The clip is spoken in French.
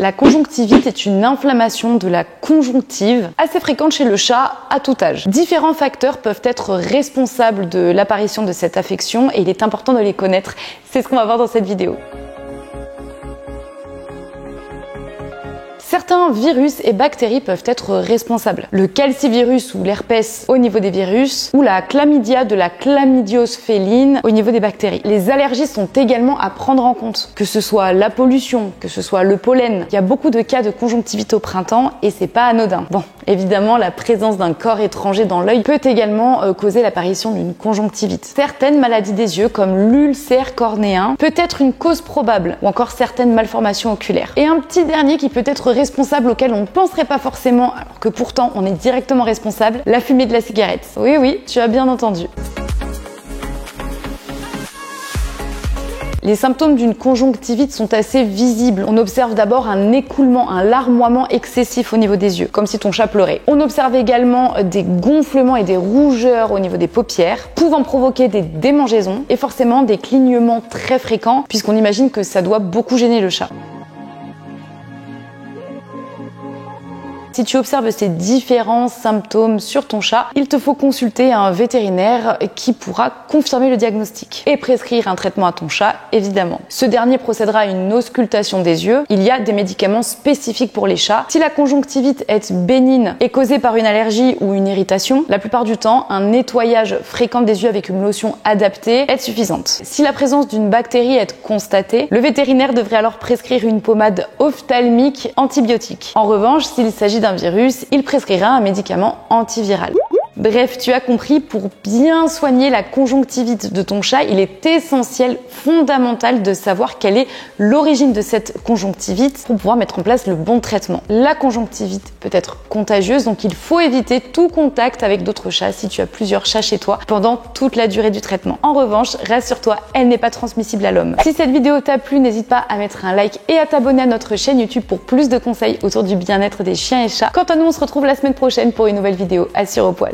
La conjonctivite est une inflammation de la conjonctive assez fréquente chez le chat à tout âge. Différents facteurs peuvent être responsables de l'apparition de cette affection et il est important de les connaître. C'est ce qu'on va voir dans cette vidéo. Certains virus et bactéries peuvent être responsables. Le calcivirus ou l'herpès au niveau des virus ou la chlamydia de la chlamydiose féline au niveau des bactéries. Les allergies sont également à prendre en compte, que ce soit la pollution, que ce soit le pollen. Il y a beaucoup de cas de conjonctivite au printemps et c'est pas anodin. Bon, évidemment, la présence d'un corps étranger dans l'œil peut également causer l'apparition d'une conjonctivite. Certaines maladies des yeux comme l'ulcère cornéen peut être une cause probable ou encore certaines malformations oculaires. Et un petit dernier qui peut être responsable auquel on ne penserait pas forcément alors que pourtant on est directement responsable, la fumée de la cigarette. Oui, tu as bien entendu. Les symptômes d'une conjonctivite sont assez visibles. On observe d'abord un écoulement, un larmoiement excessif au niveau des yeux, comme si ton chat pleurait. On observe également des gonflements et des rougeurs au niveau des paupières, pouvant provoquer des démangeaisons et forcément des clignements très fréquents, puisqu'on imagine que ça doit beaucoup gêner le chat. Si tu observes ces différents symptômes sur ton chat, il te faut consulter un vétérinaire qui pourra confirmer le diagnostic et prescrire un traitement à ton chat, évidemment. Ce dernier procédera à une auscultation des yeux. Il y a des médicaments spécifiques pour les chats. Si la conjonctivite est bénigne et causée par une allergie ou une irritation, la plupart du temps, un nettoyage fréquent des yeux avec une lotion adaptée est suffisante. Si la présence d'une bactérie est constatée, le vétérinaire devrait alors prescrire une pommade ophtalmique antibiotique. En revanche, s'il s'agit d'un virus, il prescrira un médicament antiviral. Bref, tu as compris, pour bien soigner la conjonctivite de ton chat, il est essentiel, fondamental de savoir quelle est l'origine de cette conjonctivite pour pouvoir mettre en place le bon traitement. La conjonctivite peut être contagieuse, donc il faut éviter tout contact avec d'autres chats si tu as plusieurs chats chez toi pendant toute la durée du traitement. En revanche, rassure-toi, elle n'est pas transmissible à l'homme. Si cette vidéo t'a plu, n'hésite pas à mettre un like et à t'abonner à notre chaîne YouTube pour plus de conseils autour du bien-être des chiens et chats. Quant à nous, on se retrouve la semaine prochaine pour une nouvelle vidéo à Sur au poil.